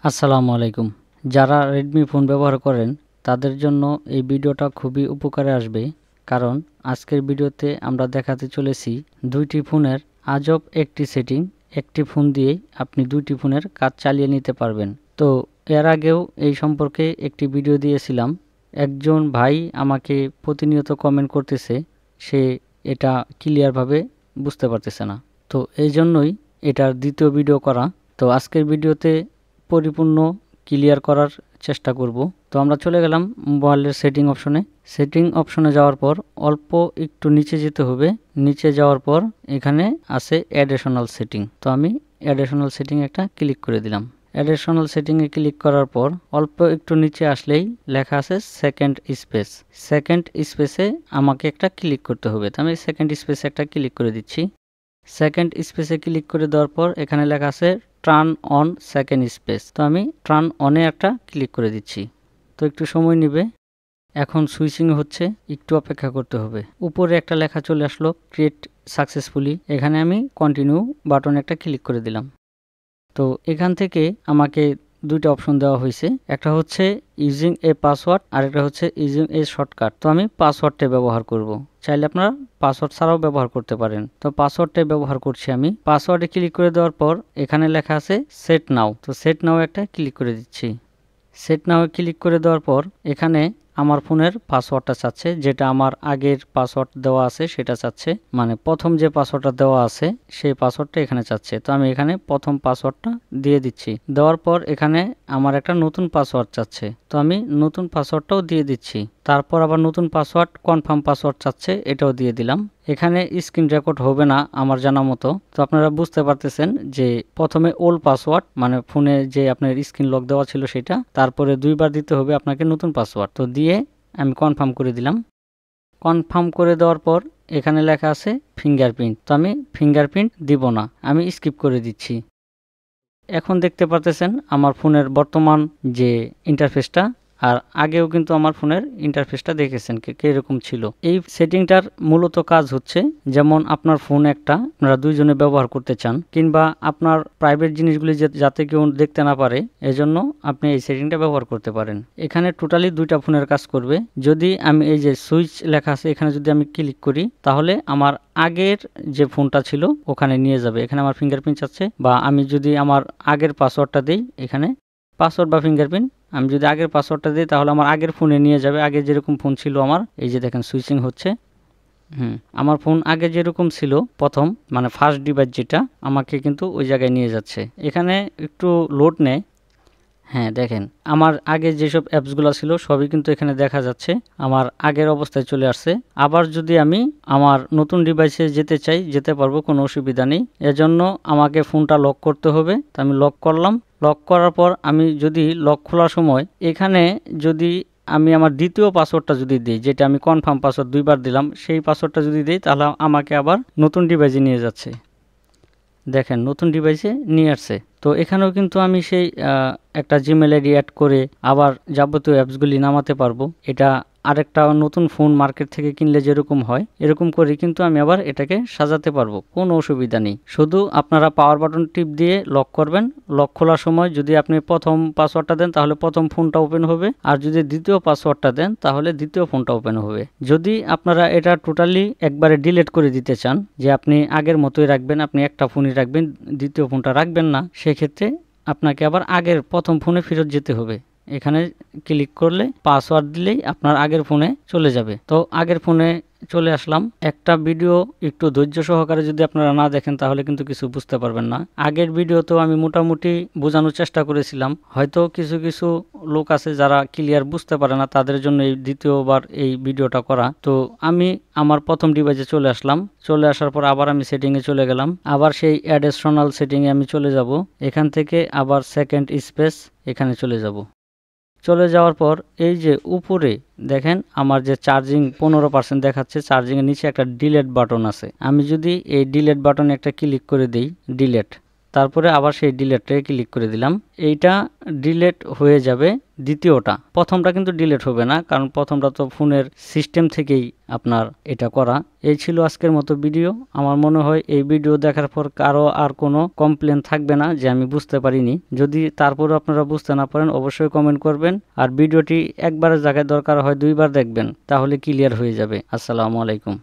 আসসালামু আলাইকুম। যারা রেডমি ফোন ব্যবহার করেন তাদের জন্য এই ভিডিওটা খুবই উপকারে আসবে, কারণ আজকের ভিডিওতে আমরা দেখাতে চলেছি দুইটি ফোনের আজব একটি সেটিং। একটি ফোন দিয়েই আপনি দুইটি ফোনের কাজ চালিয়ে নিতে পারবেন। তো এর আগেও এই সম্পর্কে একটি ভিডিও দিয়েছিলাম। একজন ভাই আমাকে প্রতিনিয়ত কমেন্ট করতেছে, সে এটা ক্লিয়ারভাবে বুঝতে পারতেছে না। তো এই জন্যই এটার দ্বিতীয় ভিডিও করা। তো আজকের ভিডিওতে পরিপূর্ণ ক্লিয়ার করার চেষ্টা করব। তো আমরা চলে গেলাম মোবাইলের সেটিং অপশনে। সেটিং অপশনে যাওয়ার পর অল্প একটু নিচে যেতে হবে। নিচে যাওয়ার পর এখানে আছে অ্যাডিশনাল সেটিং। তো আমি অ্যাডিশনাল সেটিং একটা ক্লিক করে দিলাম। অ্যাডিশনাল সেটিংয়ে ক্লিক করার পর অল্প একটু নিচে আসলেই লেখা আছে সেকেন্ড স্পেস। সেকেন্ড স্পেসে আমাকে একটা ক্লিক করতে হবে। তো আমি সেকেন্ড স্পেসে একটা ক্লিক করে দিচ্ছি। সেকেন্ড স্পেসে ক্লিক করে দেওয়ার পর এখানে লেখা আছে টার্ন অন সেকেন্ড স্পেস। তো আমি টার্ন অনে একটা ক্লিক করে দিচ্ছি। তো একটু সময় নেবে, এখন সুইচিং হচ্ছে, একটু অপেক্ষা করতে হবে। উপরে একটা লেখা চলে আসলো ক্রিয়েট সাকসেসফুলি। এখানে আমি কন্টিনিউ বাটনে একটা ক্লিক করে দিলাম। তো এখান থেকে আমাকে দুইটা অপশন দেওয়া হয়েছে, একটা হচ্ছে ইউজিং এ পাসওয়ার্ড আর একটা হচ্ছে ইউজিং এ শর্টকাট। তো আমি পাসওয়ার্ডটা ব্যবহার করব। চাইলে আপনারা পাসওয়ার্ড ছাড়াও ব্যবহার করতে পারেন। তো পাসওয়ার্ডটাই ব্যবহার করছি আমি। পাসওয়ার্ডে ক্লিক করে দেওয়ার পর এখানে লেখা আছে সেট নাও। তো সেট নাও একটা ক্লিক করে দিচ্ছি। সেট নাও ক্লিক করে দেওয়ার পর এখানে আমার ফোনের পাসওয়ার্ডটা চাচ্ছে, যেটা আমার আগের পাসওয়ার্ড দেওয়া আছে সেটা চাচ্ছে, মানে প্রথম যে পাসওয়ার্ডটা দেওয়া আছে সেই পাসওয়ার্ডটা এখানে চাচ্ছে। তো আমি এখানে প্রথম পাসওয়ার্ডটা দিয়ে দিচ্ছি। দেওয়ার পর এখানে আমার একটা নতুন পাসওয়ার্ড চাচ্ছে, তো আমি নতুন পাসওয়ার্ডটাও দিয়ে দিচ্ছি। তারপর আবার নতুন পাসওয়ার্ড কনফার্ম পাসওয়ার্ড চাচ্ছে, এটাও দিয়ে দিলাম। এখানে স্ক্রিন রেকর্ড হবে না আমার জানা মতো। তো আপনারা বুঝতে পারতেছেন যে প্রথমে ওল্ড পাসওয়ার্ড, মানে ফোনে যে আপনার স্ক্রিন লক দেওয়া ছিল সেটা, তারপরে দুইবার দিতে হবে আপনাকে নতুন পাসওয়ার্ড। তো দিয়ে আমি কনফার্ম করে দিলাম। কনফার্ম করে দেওয়ার পর এখানে লেখা আছে ফিঙ্গারপ্রিন্ট। তো আমি ফিঙ্গারপ্রিন্ট দিব না, আমি স্কিপ করে দিচ্ছি। এখন দেখতে পারতেছেন আমার ফোনের বর্তমান যে ইন্টারফেসটা, আর আগেও কিন্তু আমার ফোনের ইন্টারফেসটা দেখেছেন কিরকম ছিল। এই সেটিংটার মূলত কাজ হচ্ছে, যেমন আপনার ফোন একটা আপনারা দুইজনে ব্যবহার করতে চান, কিংবা আপনার প্রাইভেট জিনিসগুলি যাতে কেউ দেখতে না পারে, এজন্য আপনি এই সেটিংটা ব্যবহার করতে পারেন। এখানে টোটালি দুইটা ফোনের কাজ করবে। যদি আমি এই যে সুইচ লেখা আছে এখানে যদি আমি ক্লিক করি, তাহলে আমার আগের যে ফোনটা ছিল ওখানে নিয়ে যাবে। এখানে আমার ফিঙ্গারপ্রিন্ট আছে, বা আমি যদি আমার আগের পাসওয়ার্ডটা দিই, এখানে পাসওয়ার্ড বা ফিঙ্গারপ্রিন্ট আমি যদি আগের পাসওয়ার্ডটা দিই তাহলে আমার আগের ফোনে নিয়ে যাবে। আগে যেরকম ফোন ছিল আমার, এই যে দেখেন সুইচিং হচ্ছে। আমার ফোন আগে যেরকম ছিল প্রথম, মানে ফার্স্ট ডিভাইস যেটা, আমাকে কিন্তু ওই জায়গায় নিয়ে যাচ্ছে। এখানে একটু লোড নেয়। হ্যাঁ দেখেন আমার আগে যেসব অ্যাপসগুলো ছিল সবই কিন্তু এখানে দেখা যাচ্ছে, আমার আগের অবস্থায় চলে আসছে। আবার যদি আমি আমার নতুন ডিভাইসে যেতে চাই, যেতে পারবো, কোনো অসুবিধা নেই। এজন্য আমাকে ফোনটা লক করতে হবে। তো আমি লক করলাম। লক করার পর আমি যদি লক খোলার সময় এখানে যদি আমি আমার দ্বিতীয় পাসওয়ার্ডটা যদি দিই, যেটা আমি কনফার্ম পাসওয়ার্ড দুইবার দিলাম, সেই পাসওয়ার্ডটা যদি দিই তাহলে আমাকে আবার নতুন ডিভাইসে নিয়ে যাচ্ছে। দেখেন নতুন ডিভাইসে নিয়ে আসছে। তো এখানেও কিন্তু আমি সেই একটা জিমেল আইডি অ্যাড করে আবার যাবতীয় অ্যাপসগুলি নামাতে পারবো। এটা আরেকটা নতুন ফোন মার্কেট থেকে কিনলে যেরকম হয় এরকম করে কিন্তু আমি আবার এটাকে সাজাতে পারবো, কোনো অসুবিধা নেই। শুধু আপনারা পাওয়ার বাটন টিপ দিয়ে লক করবেন। লক খোলার সময় যদি আপনি প্রথম পাসওয়ার্ডটা দেন তাহলে প্রথম ফোনটা ওপেন হবে, আর যদি দ্বিতীয় পাসওয়ার্ডটা দেন তাহলে দ্বিতীয় ফোনটা ওপেন হবে। যদি আপনারা এটা টোটালি একবারে ডিলিট করে দিতে চান, যে আপনি আগের মতোই রাখবেন, আপনি একটা ফোনই রাখবেন, দ্বিতীয় ফোনটা রাখবেন না, সেক্ষেত্রে আপনাকে আবার আগের প্রথম ফোনে ফেরত যেতে হবে। এখানে ক্লিক করলে পাসওয়ার্ড দিলেই আপনার আগের ফোনে চলে যাবে। তো আগের ফোনে চলে আসলাম। একটা ভিডিও একটু ধৈর্য সহকারে যদি আপনারা না দেখেন তাহলে কিন্তু কিছু বুঝতে পারবেন না। আগের ভিডিওতেও আমি মোটামুটি বোঝানোর চেষ্টা করেছিলাম, হয়তো কিছু কিছু লোক আছে যারা ক্লিয়ার বুঝতে পারে না, তাদের জন্য এই দ্বিতীয়বার এই ভিডিওটা করা। তো আমি আমার প্রথম ডিভাইসে চলে আসলাম। চলে আসার পর আবার আমি সেটিংয়ে চলে গেলাম। আবার সেই অ্যাডিশনাল সেটিংয়ে আমি চলে যাব। এখান থেকে আবার সেকেন্ড স্পেস এখানে চলে যাব। চলে যাওয়ার পর এই যে উপরে দেখেন আমার যে চার্জিং 15% দেখাচ্ছে, চার্জিংয়ের নিচে একটা ডিলেট বাটন আছে। আমি যদি এই ডিলেট বাটনে একটা ক্লিক করে দিই, ডিলেট, তারপরে আবার সেই ডিলেটে ক্লিক করে দিলাম। এইটা ডিলেট হয়ে যাবে দ্বিতীয়টা, প্রথমটা কিন্তু ডিলেট হবে না, কারণ প্রথমটা তো ফোনের সিস্টেম থেকেই আপনার এটা করা। এই ছিল আজকের মতো ভিডিও। আমার মনে হয় এই ভিডিও দেখার পর কারো আর কোনো কমপ্লেন থাকবে না যে আমি বুঝতে পারিনি। যদি তারপরে আপনারা বুঝতে না পারেন অবশ্যই কমেন্ট করবেন, আর ভিডিওটি একবারের জায়গায় দরকার হয় 2বার দেখবেন, তাহলে ক্লিয়ার হয়ে যাবে। আসসালামু আলাইকুম।